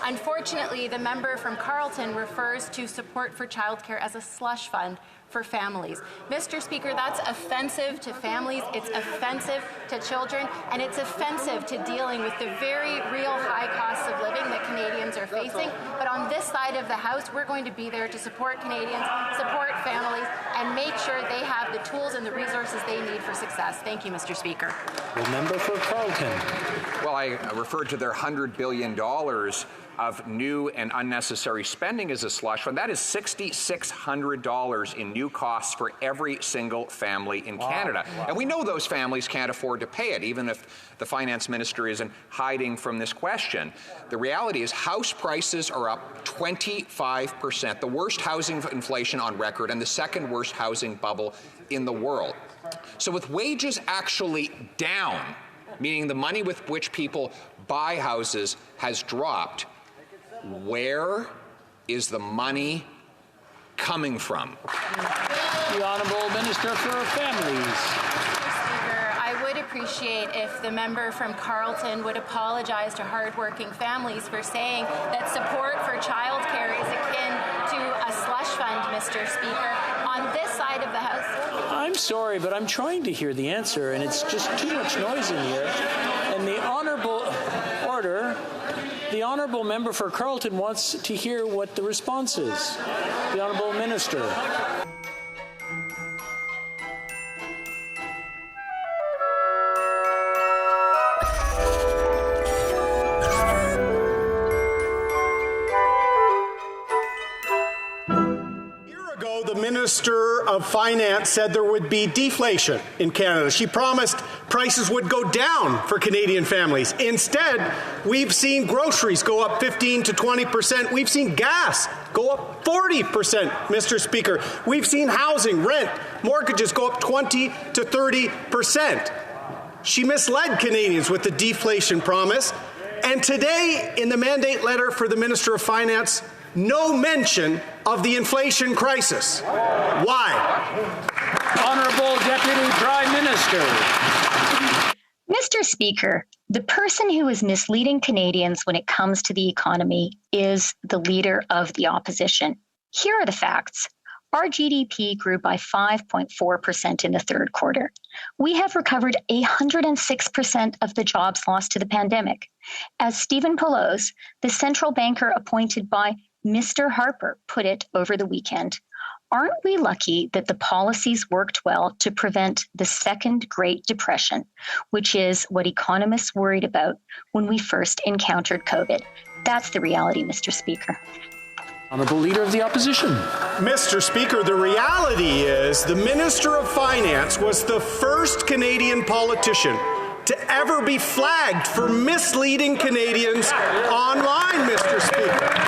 Unfortunately, the member from Carleton refers to support for childcare as a slush fund for families. Mr. Speaker, that's offensive to families, it's offensive to children, and it's offensive to dealing with the very real high costs of living that Canadians are facing. But on this side of the House, we're going to be there to support Canadians, support families, and make sure they have the tools and the resources they need for success. Thank you, Mr. Speaker. The member for Carleton. Well, I referred to their $100 billion of new and unnecessary spending as a slush fund. That is $6,600 in new costs for every single family in Canada. Wow. And we know those families can't afford to pay it, even if the finance minister isn't hiding from this question. The reality is house prices are up 25%, the worst housing inflation on record and the second worst housing bubble in the world. So with wages actually down, meaning the money with which people buy houses has dropped, where is the money coming from? The Honourable Minister for Families. Mr. Speaker, I would appreciate if the member from Carleton would apologize to hardworking families for saying that support for childcare is akin to a slush fund, Mr. Speaker. On this side of the House. I'm sorry, but I'm trying to hear the answer, and it's just too much noise in here. And the Honourable Member for Carleton wants to hear what the response is. The Honourable Minister. The Minister of Finance said there would be deflation in Canada. She promised prices would go down for Canadian families. Instead, we've seen groceries go up 15 to 20%. We've seen gas go up 40%, Mr. Speaker. We've seen housing, rent, mortgages go up 20 to 30%. She misled Canadians with the deflation promise. And today, in the mandate letter for the Minister of Finance, no mention of the inflation crisis. Why? Honourable Deputy Prime Minister. Mr. Speaker, the person who is misleading Canadians when it comes to the economy is the leader of the opposition. Here are the facts. Our GDP grew by 5.4% in the third quarter. We have recovered 106% of the jobs lost to the pandemic. As Stephen Pelosi, the central banker appointed by Mr. Harper, put it over the weekend, aren't we lucky that the policies worked well to prevent the second Great Depression, which is what economists worried about when we first encountered COVID? That's the reality, Mr. Speaker. Honourable Leader of the Opposition. Mr. Speaker, the reality is the Minister of Finance was the first Canadian politician to ever be flagged for misleading Canadians online, Mr. Speaker.